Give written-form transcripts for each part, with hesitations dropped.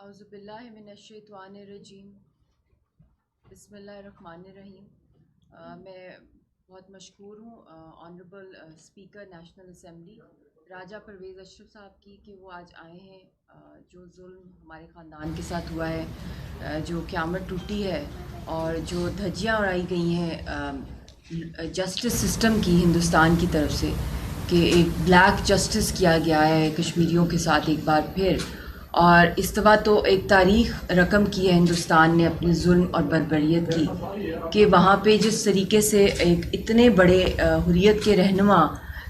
اعوذ باللہ من الشیطان الرجیم، بسم اللہ الرحمن الرحیم۔ میں بہت مشکور ہوں آنریبل اسپیکر نیشنل اسمبلی راجہ پرویز اشرف صاحب کی کہ وہ آج آئے ہیں۔ جو ظلم ہمارے خاندان کے ساتھ ہوا ہے، جو قیامت ٹوٹی ہے اور جو دھجیاں اڑائی گئی ہیں جسٹس سسٹم کی ہندوستان کی طرف سے کہ ایک بلیک جسٹس کیا گیا ہے کشمیریوں کے ساتھ ایک بار پھر، اور اس دفعہ تو ایک تاریخ رقم کی ہے ہندوستان نے اپنے ظلم اور بربریت کی کہ وہاں پہ جس طریقے سے ایک اتنے بڑے حریت کے رہنما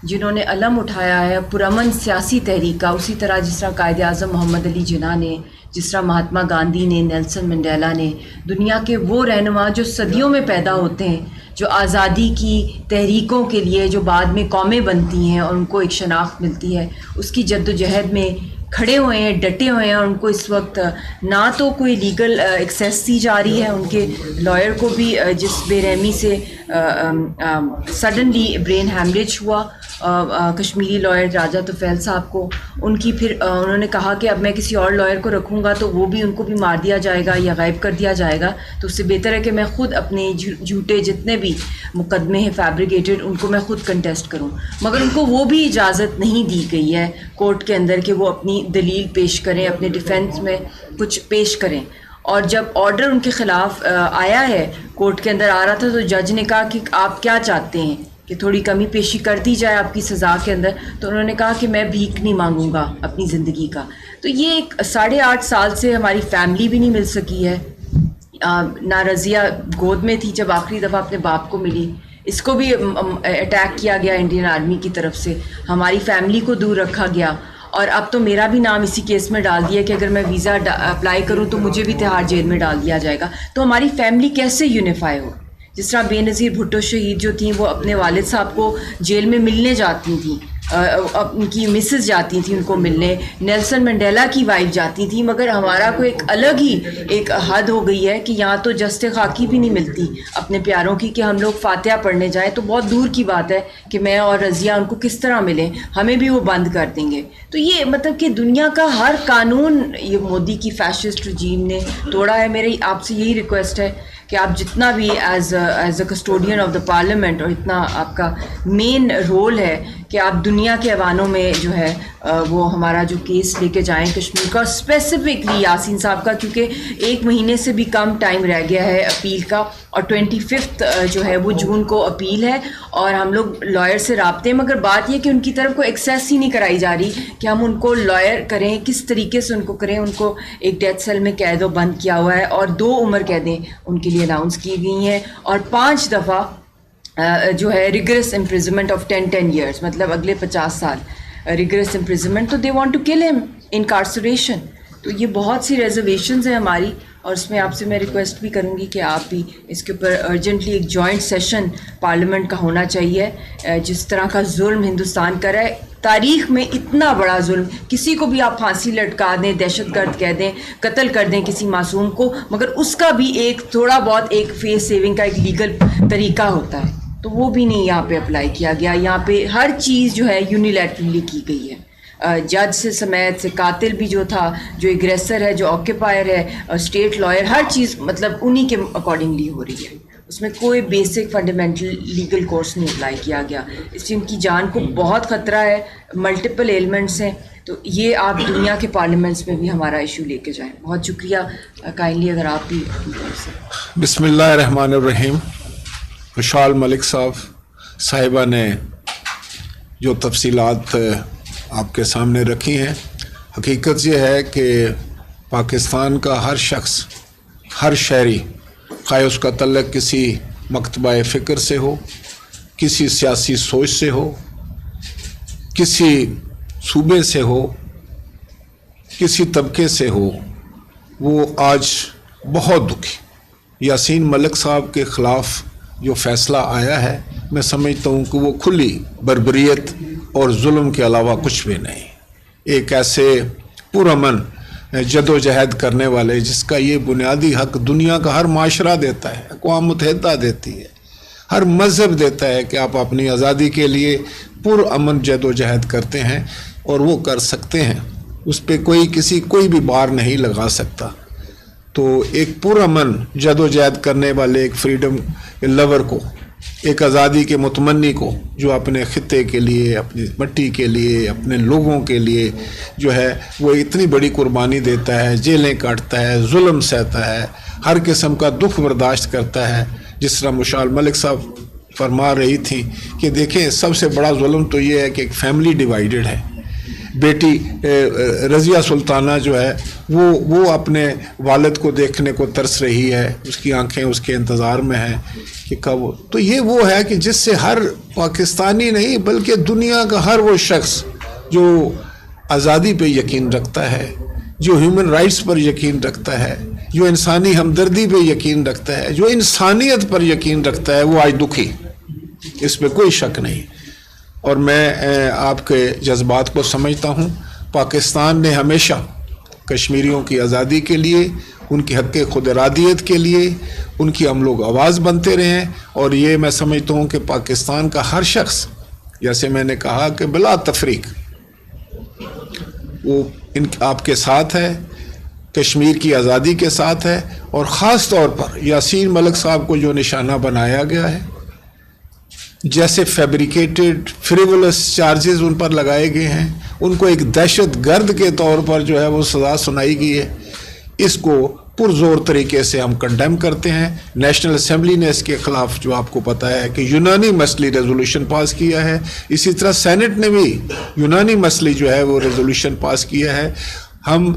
جنہوں نے علم اٹھایا ہے پرامن سیاسی تحریک کا، اسی طرح جس طرح قائد اعظم محمد علی جناح نے، جس طرح مہاتما گاندھی نے، نیلسن منڈیلا نے، دنیا کے وہ رہنما جو صدیوں میں پیدا ہوتے ہیں، جو آزادی کی تحریکوں کے لیے جو بعد میں قومیں بنتی ہیں اور ان کو ایک شناخت ملتی ہے، اس کی جد و جہد میں کھڑے ہوئے ہیں، ڈٹے ہوئے ہیں، اور ان کو اس وقت نہ تو کوئی لیگل ایکسیس دی جا رہی ہے، ان کے لائر کو بھی جس بے رحمی سے سڈنلی برین ہیمریج ہوا کشمیری لائر راجہ طفیل صاحب کو، ان کی پھر انہوں نے کہا کہ اب میں کسی اور لائر کو رکھوں گا تو وہ بھی ان کو بھی مار دیا جائے گا یا غائب کر دیا جائے گا، تو اس سے بہتر ہے کہ میں خود اپنے جھوٹے جتنے بھی مقدمے ہیں فیبریکیٹڈ ان کو میں خود کنٹیسٹ کروں، مگر ان کو وہ بھی اجازت نہیں دی گئی ہے کورٹ کے اندر کہ وہ اپنی دلیل پیش کریں، اپنے ڈیفینس میں کچھ پیش کریں۔ اور جب آرڈر ان کے خلاف آیا ہے کورٹ کے اندر آ رہا تھا تو جج نے کہا کہ آپ کیا چاہتے ہیں کہ تھوڑی کمی پیشی کر دی جائے آپ کی سزا کے اندر، تو انہوں نے کہا کہ میں بھیک نہیں مانگوں گا اپنی زندگی کا۔ تو یہ ایک 8.5 سال سے ہماری فیملی بھی نہیں مل سکی ہے، نہ رضیہ گود میں تھی جب آخری دفعہ اپنے باپ کو ملی، اس کو بھی اٹیک کیا گیا انڈین آرمی کی طرف سے، ہماری فیملی کو دور رکھا گیا، اور اب تو میرا بھی نام اسی کیس میں ڈال دیا کہ اگر میں ویزا اپلائی کروں تو مجھے بھی تہاڑ جیل میں ڈال دیا جائے گا۔ تو ہماری فیملی کیسے یونیفائی ہو؟ جس طرح بے نظیر بھٹو شہید جو تھیں وہ اپنے والد صاحب کو جیل میں ملنے جاتی تھیں، ان کی مسز جاتی تھیں ان کو ملنے، نیلسن منڈیلا کی وائف جاتی تھیں، مگر ہمارا کوئی ایک الگ ہی ایک حد ہو گئی ہے کہ یہاں تو جستے خاکی بھی نہیں ملتی اپنے پیاروں کی کہ ہم لوگ فاتحہ پڑھنے جائیں تو بہت دور کی بات ہے کہ میں اور رضیہ ان کو کس طرح ملیں، ہمیں بھی وہ بند کر دیں گے۔ تو یہ مطلب کہ دنیا کا ہر قانون یہ مودی کی فیشسٹ رجیم نے توڑا ہے۔ میری آپ سے یہی ریکویسٹ ہے کہ آپ جتنا بھی as a custodian of the parliament, اور اتنا آپ کا مین رول ہے کہ آپ دنیا کے ایوانوں میں جو ہے وہ ہمارا جو کیس لے کے جائیں کشمیر کا، اور اسپیسیفکلی یاسین صاحب کا، کیونکہ 1 مہینے سے بھی کم ٹائم رہ گیا ہے اپیل کا، اور 25 جو ہے وہ جون کو اپیل ہے، اور ہم لوگ لائر سے رابطے ہیں، مگر بات یہ کہ ان کی طرف کوئی ایکسیس ہی نہیں کرائی جا رہی کہ ہم ان کو لائر کریں، کس طریقے سے ان کو کریں۔ ان کو ایک ڈیتھ سیل میں قید و بند کیا ہوا ہے، اور 2 عمر قیدیں ان کے لیے اناؤنس کی گئی ہیں، اور 5 دفعہ جو ہے ریگرس امپریزمنٹ آف 10 years، مطلب اگلے 50 سال ریگرس امپریزمنٹ۔ تو دے وانٹ ٹو کل ہم انکارسریشن۔ تو یہ بہت سی ریزرویشنز ہیں ہماری، اور اس میں آپ سے میں ریکویسٹ بھی کروں گی کہ آپ بھی اس کے اوپر ارجنٹلی ایک جوائنٹ سیشن پارلیمنٹ کا ہونا چاہیے۔ جس طرح کا ظلم ہندوستان کر رہا ہے، تاریخ میں اتنا بڑا ظلم، کسی کو بھی آپ پھانسی لٹکا دیں، دہشت گرد کہہ دیں، قتل کر دیں کسی معصوم کو، مگر اس کا بھی ایک تھوڑا بہت ایک فیس سیونگ کا ایک لیگل طریقہ ہوتا ہے، تو وہ بھی نہیں یہاں پہ اپلائی کیا گیا۔ یہاں پہ ہر چیز جو ہے یونیلیٹرلی کی گئی ہے، جج سے سمیت سے، قاتل بھی جو تھا، جو اگریسر ہے، جو آکیپائر ہے، اسٹیٹ لائر، ہر چیز مطلب انہی کے اکارڈنگلی ہو رہی ہے، اس میں کوئی بیسک فنڈامنٹل لیگل کورس نہیں اپلائی کیا گیا، اس سے ان کی جان کو بہت خطرہ ہے، ملٹیپل ایلمنٹس ہیں۔ تو یہ آپ دنیا کے پارلیمنٹس میں بھی ہمارا ایشو لے کے جائیں۔ بہت شکریہ، کائنڈلی اگر آپ بھی اپنی طرف سے۔ بسم اللہ الرحمن الرحیم۔ خوشحال ملک صاحبہ نے جو تفصیلات آپ کے سامنے رکھی ہیں، حقیقت یہ ہے کہ پاکستان کا ہر شخص، ہر شہری، خواہ اس کا تعلق کسی مکتبہ فکر سے ہو، کسی سیاسی سوچ سے ہو، کسی صوبے سے ہو، کسی طبقے سے ہو، وہ آج بہت دکھی۔ یاسین ملک صاحب کے خلاف جو فیصلہ آیا ہے، میں سمجھتا ہوں کہ وہ کھلی بربریت اور ظلم کے علاوہ کچھ بھی نہیں۔ ایک ایسے پرامن جد و جہد کرنے والے جس کا یہ بنیادی حق دنیا کا ہر معاشرہ دیتا ہے، اقوام متحدہ دیتی ہے، ہر مذہب دیتا ہے کہ آپ اپنی آزادی کے لیے پرامن جد و جہد کرتے ہیں اور وہ کر سکتے ہیں۔ اس پہ کوئی بھی بار نہیں لگا سکتا. تو ایک پرامن جدوجہد کرنے والے ایک فریڈم لور کو، ایک آزادی کے متمنی کو، جو اپنے خطے کے لیے، اپنی مٹی کے لیے، اپنے لوگوں کے لیے جو ہے وہ اتنی بڑی قربانی دیتا ہے، جیلیں کاٹتا ہے، ظلم سہتا ہے، ہر قسم کا دکھ برداشت کرتا ہے. جس طرح مشال ملک صاحب فرما رہی تھی کہ دیکھیں سب سے بڑا ظلم تو یہ ہے کہ ایک فیملی ڈیوائیڈڈ ہے. بیٹی رضیہ سلطانہ جو ہے وہ اپنے والد کو دیکھنے کو ترس رہی ہے، اس کی آنکھیں اس کے انتظار میں ہیں کہ کب. تو یہ وہ ہے کہ جس سے ہر پاکستانی نہیں بلکہ دنیا کا ہر وہ شخص جو آزادی پہ یقین رکھتا ہے، جو ہیومن رائٹس پر یقین رکھتا ہے، جو انسانی ہمدردی پہ یقین رکھتا ہے، جو انسانیت پر یقین رکھتا ہے، وہ آج دکھی، اس پہ کوئی شک نہیں. اور میں آپ کے جذبات کو سمجھتا ہوں. پاکستان نے ہمیشہ کشمیریوں کی آزادی کے لیے، ان کی حق خود ارادیت کے لیے ان کی ہم لوگ آواز بنتے رہے ہیں. اور یہ میں سمجھتا ہوں کہ پاکستان کا ہر شخص، جیسے میں نے کہا کہ بلا تفریق وہ آپ کے ساتھ ہے، کشمیر کی آزادی کے ساتھ ہے. اور خاص طور پر یاسین ملک صاحب کو جو نشانہ بنایا گیا ہے، جیسے فیبریکیٹڈ فریولس چارجز ان پر لگائے گئے ہیں، ان کو ایک دہشت گرد کے طور پر جو ہے وہ سزا سنائی گئی ہے، اس کو پرزور طریقے سے ہم کنڈیم کرتے ہیں. نیشنل اسمبلی نے اس کے خلاف، جو آپ کو پتہ ہے کہ یونانی مسئلہ ریزولوشن پاس کیا ہے، اسی طرح سینٹ نے بھی یونانی مسئلہ جو ہے وہ ریزولوشن پاس کیا ہے. ہم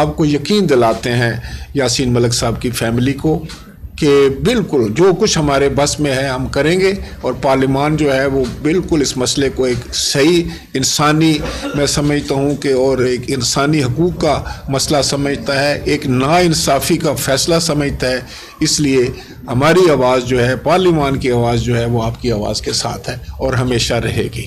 آپ کو یقین دلاتے ہیں یاسین ملک صاحب کی فیملی کو کہ بالکل جو کچھ ہمارے بس میں ہے ہم کریں گے. اور پارلیمان جو ہے وہ بالکل اس مسئلے کو ایک صحیح انسانی، میں سمجھتا ہوں کہ اور ایک انسانی حقوق کا مسئلہ سمجھتا ہے، ایک ناانصافی کا فیصلہ سمجھتا ہے. اس لیے ہماری آواز جو ہے، پارلیمان کی آواز جو ہے وہ آپ کی آواز کے ساتھ ہے اور ہمیشہ رہے گی.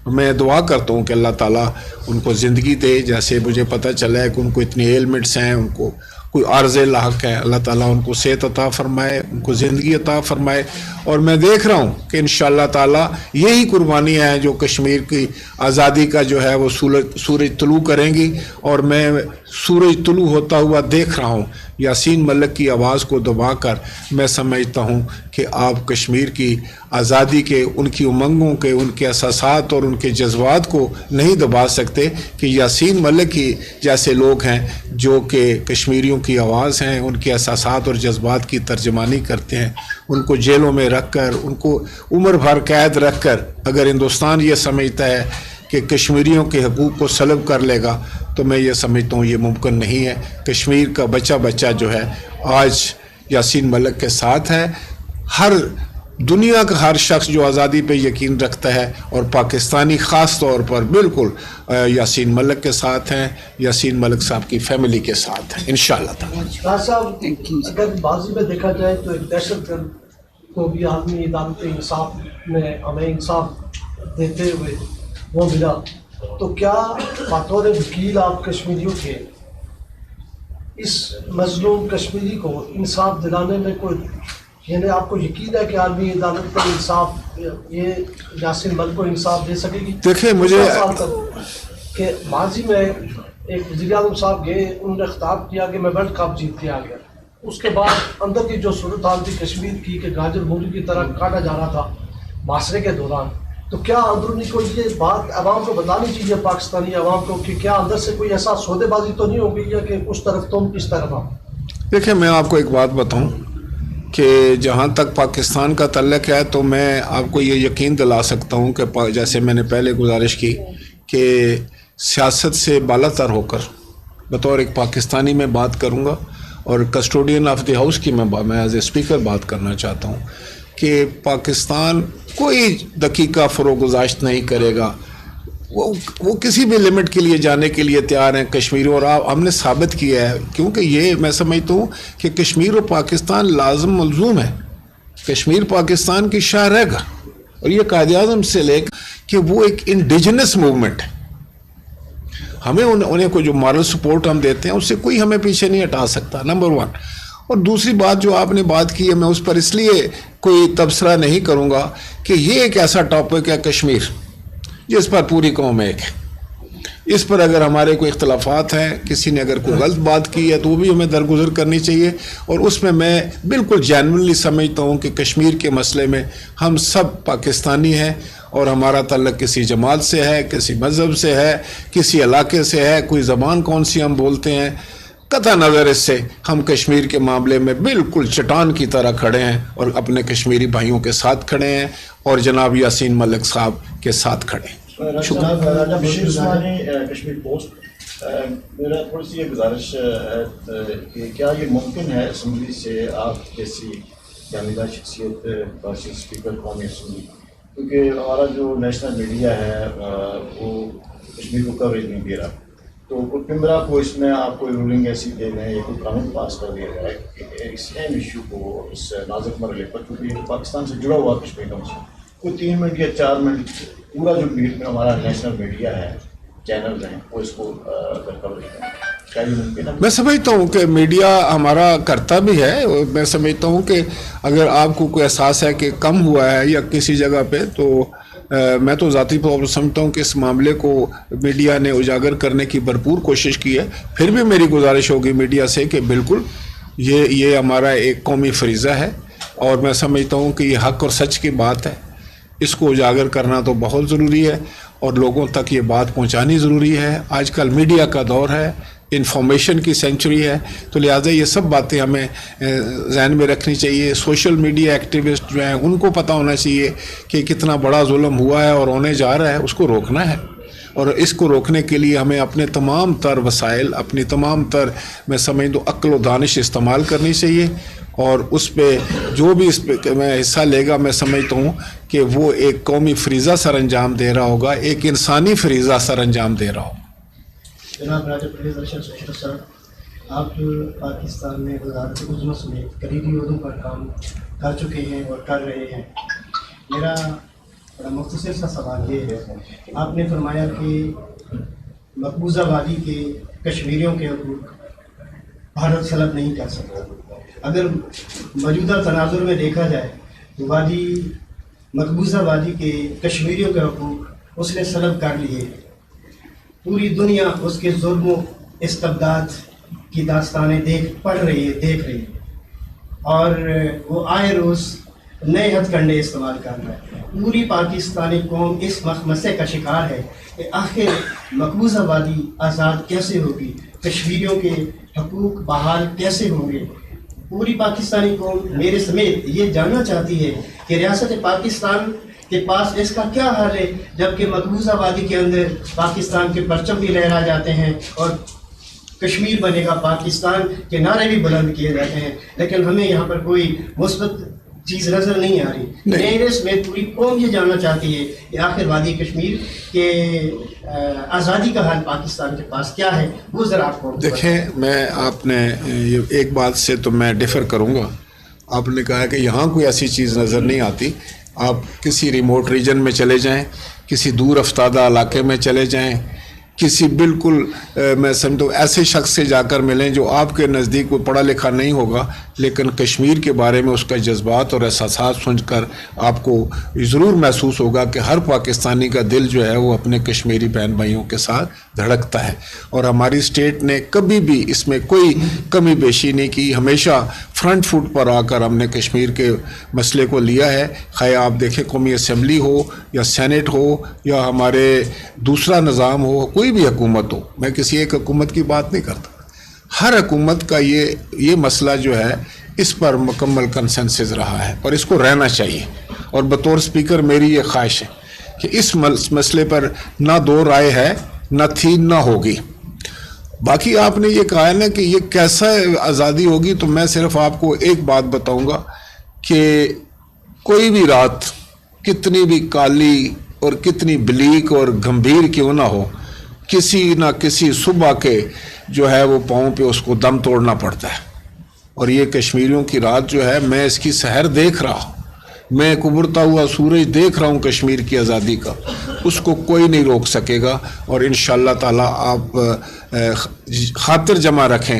میں دعا کرتا ہوں کہ اللہ تعالیٰ ان کو زندگی دے. جیسے مجھے پتہ چلا ہے کہ ان کو اتنی ایلمنٹس ہیں، ان کو کوئی عارض لاحق ہے، اللہ تعالیٰ ان کو صحت عطا فرمائے، ان کو زندگی عطا فرمائے. اور میں دیکھ رہا ہوں کہ انشاءاللہ تعالیٰ یہی قربانیاں ہیں جو کشمیر کی آزادی کا جو ہے وہ سورج طلوع کریں گی. اور میں سورج طلوع ہوتا ہوا دیکھ رہا ہوں. یاسین ملک کی آواز کو دبا کر میں سمجھتا ہوں کہ آپ کشمیر کی آزادی کے، ان کی امنگوں کے، ان کے احساسات اور ان کے جذبات کو نہیں دبا سکتے. کہ یاسین ملک کی جیسے لوگ ہیں جو کہ کشمیریوں کی آواز ہیں، ان کے احساسات اور جذبات کی ترجمانی کرتے ہیں، ان کو جیلوں میں رکھ کر، ان کو عمر بھر قید رکھ کر اگر ہندوستان یہ سمجھتا ہے کہ کشمیریوں کے حقوق کو سلب کر لے گا، تو میں یہ سمجھتا ہوں یہ ممکن نہیں ہے. کشمیر کا بچہ جو ہے آج یاسین ملک کے ساتھ ہے. ہر دنیا کا ہر شخص جو آزادی پہ یقین رکھتا ہے، اور پاکستانی خاص طور پر بالکل یاسین ملک کے ساتھ ہیں، یاسین ملک صاحب کی فیملی کے ساتھ ہیں انشاءاللہ تعالیٰ. صاحب اگر بازی میں دیکھا جائے تو ایک دہشت گرد کو بھی عالمی عدالت انصاف میں ہمیں انصاف دیتے ہوئے وہ ملا، تو کیا بطور وکیل آپ کشمیریوں کے اس مظلوم کشمیری کو انصاف دلانے میں کوئی، یعنی آپ کو یقین ہے کہ عالمی عدالت کا انصاف یہ یاسین ملک کو انصاف دے سکے گی؟ دیکھیں مجھے کہ ماضی میں ایک وزیر اعظم صاحب گئے، انہوں نے خطاب کیا کہ میں ورلڈ کپ جیت کے آ گیا. اس کے بعد اندر کی جو صورتحال تھی کشمیر کی کہ گاجر مولی کی طرح کاٹا جا رہا تھا معاشرے کے دوران، تو کیا اندرونی کو یہ بات عوام کو بتانی چاہیے، پاکستانی عوام کو، کہ کیا اندر سے کوئی ایسا سودے بازی تو نہیں ہو گئی ہے کہ اس طرف تم اس طرف آؤ؟ دیکھیں میں آپ کو ایک بات بتاؤں کہ جہاں تک پاکستان کا تعلق ہے تو میں آپ کو یہ یقین دلا سکتا ہوں کہ جیسے میں نے پہلے گزارش کی کہ سیاست سے بالا تر ہو کر بطور ایک پاکستانی میں بات کروں گا، اور کسٹوڈین آف دی ہاؤس کی میں ایز اے اسپیکر بات کرنا چاہتا ہوں کہ پاکستان کوئی دقیقہ فروگزاشت نہیں کرے گا. وہ کسی بھی لمٹ کے لیے جانے کے لیے تیار ہیں کشمیر. اور ہم نے ثابت کیا ہے، کیونکہ یہ میں سمجھتا ہوں کہ کشمیر اور پاکستان لازم ملزوم ہے. کشمیر پاکستان کی شاہ رہ گا، اور یہ قائد اعظم سے لے کہ وہ ایک انڈیجنس موومنٹ ہے. ہمیں انہیں کو جو مارل سپورٹ ہم دیتے ہیں اس سے کوئی ہمیں پیچھے نہیں ہٹا سکتا، نمبر 1. اور دوسری بات جو آپ نے بات کی ہے، میں اس پر اس لیے کوئی تبصرہ نہیں کروں گا کہ یہ ایک ایسا ٹاپک ہے کشمیر جس پر پوری قوم ایک ہے. اس پر اگر ہمارے کوئی اختلافات ہیں، کسی نے اگر کوئی غلط بات کی ہے تو وہ بھی ہمیں درگزر کرنی چاہیے، اور اس میں بالکل جینوئنلی سمجھتا ہوں کہ کشمیر کے مسئلے میں ہم سب پاکستانی ہیں، اور ہمارا تعلق کسی جماعت سے ہے، کسی مذہب سے ہے، کسی علاقے سے ہے، کوئی زبان کون سی ہم بولتے ہیں، قطع نظر اس سے ہم کشمیر کے معاملے میں بالکل چٹان کی طرح کھڑے ہیں اور اپنے کشمیری بھائیوں کے ساتھ کھڑے ہیں اور جناب یاسین ملک صاحب کے ساتھ کھڑے ہیں۔ راجہ بشیر عثمانی، کشمیر پوسٹ، میرا تھوڑی سی یہ گزارش ہے کہ کیا یہ ممکن ہے اسمبلی سے آپ جیسی جامدہ شخصیت پارٹی اسپیکر قومی اسمبلی، کیونکہ ہمارا جو نیشنل میڈیا ہے وہ کشمیر کو کوریج نہیں دے رہا، تو پیمرا کو اس میں آپ کوئی رولنگ ایسی دے دیں یا کوئی قانون پاس کر دیا جائے کہ اس اہم ایشو کو، اس نازک مرحلے پر، کیونکہ پاکستان سے جڑا ہوا کشمیر کا مسئلہ، کوئی 3 منٹ یا 4 منٹ پورا جو بیٹ میں ہمارا نیشنل میڈیا ہے، چینلز ہیں، وہ اس کو کوریج کریں، کیا یہ ممکن ہے؟ میں سمجھتا ہوں کہ میڈیا ہمارا کرتا بھی ہے، اور میں سمجھتا ہوں کہ اگر آپ کو کوئی احساس ہے کہ کم ہوا ہے یا کسی جگہ پہ، تو میں تو ذاتی طور پر سمجھتا ہوں کہ اس معاملے کو میڈیا نے اجاگر کرنے کی بھرپور کوشش کی ہے۔ پھر بھی میری گزارش ہوگی میڈیا سے کہ بالکل یہ ہمارا ایک قومی فریضہ ہے، اور میں سمجھتا ہوں کہ یہ حق اور سچ کی بات ہے، اس کو اجاگر کرنا تو بہت ضروری ہے اور لوگوں تک یہ بات پہنچانی ضروری ہے۔ آج کل میڈیا کا دور ہے، انفارمیشن کی سینچری ہے، تو لہٰذا یہ سب باتیں ہمیں ذہن میں رکھنی چاہیے۔ سوشل میڈیا ایکٹیوسٹ جو ہیں ان کو پتہ ہونا چاہیے کہ کتنا بڑا ظلم ہوا ہے اور ہونے جا رہا ہے، اس کو روکنا ہے، اور اس کو روکنے کے لیے ہمیں اپنے تمام تر وسائل، اپنی تمام تر میں سمجھ دو عقل و دانش استعمال کرنی چاہیے، اور اس پہ جو بھی اس پہ میں حصہ لے گا، میں سمجھتا ہوں کہ وہ ایک قومی فریضہ سر انجام دے رہا ہوگا، ایک انسانی فریضہ سر انجام دے رہا ہوگا۔ جناب راجہ پرویز ارشد صاحب، آپ پاکستان میں وزارت عظمیٰ سمیت قریبی عہدوں پر کام کر چکے ہیں اور کر رہے ہیں۔ میرا بڑا مختصر سا سوال یہ ہے، آپ نے فرمایا کہ مقبوضہ وادی کے کشمیریوں کے حقوق بھارت سلب نہیں کر سکتا۔ اگر موجودہ تناظر میں دیکھا جائے تو مقبوضہ وادی کے کشمیریوں کے حقوق اس نے سلب کر لیے، پوری دنیا اس کے ظلم و استبداد کی داستانیں دیکھ رہی ہے، اور وہ آئے روز نئے ہتھ کنڈے استعمال کر رہا ہے۔ پوری پاکستانی قوم اس مخمصے کا شکار ہے کہ آخر مقبوضہ وادی آزاد کیسے ہوگی، کشمیریوں کے حقوق بحال کیسے ہوں گے۔ پوری پاکستانی قوم میرے سمیت یہ جاننا چاہتی ہے کہ ریاست پاکستان کے پاس اس کا کیا حل ہے، جبکہ مقبوضہ وادی کے اندر پاکستان کے پرچم بھی لہرا جاتے ہیں اور کشمیر بنے گا پاکستان کے نعرے بھی بلند کیے جاتے ہیں، لیکن ہمیں یہاں پر کوئی مثبت چیز نظر نہیں آ رہی۔ میرے سمیت پوری قوم یہ جاننا چاہتی ہے کہ آخر وادی کشمیر کے آزادی کا حل پاکستان کے پاس کیا ہے، وہ ذرا آپ کو دیکھیں، میں آپ نے ایک بات سے تو میں ڈیفر کروں گا۔ آپ نے کہا کہ یہاں کوئی ایسی چیز نظر نہیں آتی، آپ کسی ریموٹ ریجن میں چلے جائیں، کسی دور افتادہ علاقے میں چلے جائیں، کسی بالکل میں سمجھتا ہوں ایسے شخص سے جا کر ملیں جو آپ کے نزدیک کوئی پڑھا لکھا نہیں ہوگا، لیکن کشمیر کے بارے میں اس کا جذبات اور احساسات سن کر آپ کو ضرور محسوس ہوگا کہ ہر پاکستانی کا دل جو ہے وہ اپنے کشمیری بہن بھائیوں کے ساتھ دھڑکتا ہے، اور ہماری اسٹیٹ نے کبھی بھی اس میں کوئی کمی بیشی نہیں کی، ہمیشہ فرنٹ فٹ پر آ کر ہم نے کشمیر کے مسئلے کو لیا ہے۔ خواہ آپ دیکھیں قومی اسمبلی ہو یا سینٹ ہو یا ہمارے دوسرا نظام ہو، کوئی بھی حکومت ہو، میں کسی ایک حکومت کی بات نہیں کرتا، ہر حکومت کا یہ مسئلہ جو ہے اس پر مکمل کنسنسس رہا ہے اور اس کو رہنا چاہیے، اور بطور اسپیکر میری یہ خواہش ہے کہ اس مسئلے پر نہ دو رائے ہے، نہ تھی، نہ ہوگی۔ باقی آپ نے یہ کہا ہے نا کہ یہ کیسا آزادی ہوگی، تو میں صرف آپ کو ایک بات بتاؤں گا کہ کوئی بھی رات کتنی بھی کالی اور کتنی بلیک اور گمبھیر کیوں نہ ہو، کسی نہ کسی صبح کے جو ہے وہ پاؤں پہ اس کو دم توڑنا پڑتا ہے، اور یہ کشمیریوں کی رات جو ہے میں اس کی سحر دیکھ رہا ہوں، میں ایک ابھرتا ہوا سورج دیکھ رہا ہوں کشمیر کی آزادی کا، اس کو کوئی نہیں روک سکے گا، اور انشاءاللہ تعالی آپ خاطر جمع رکھیں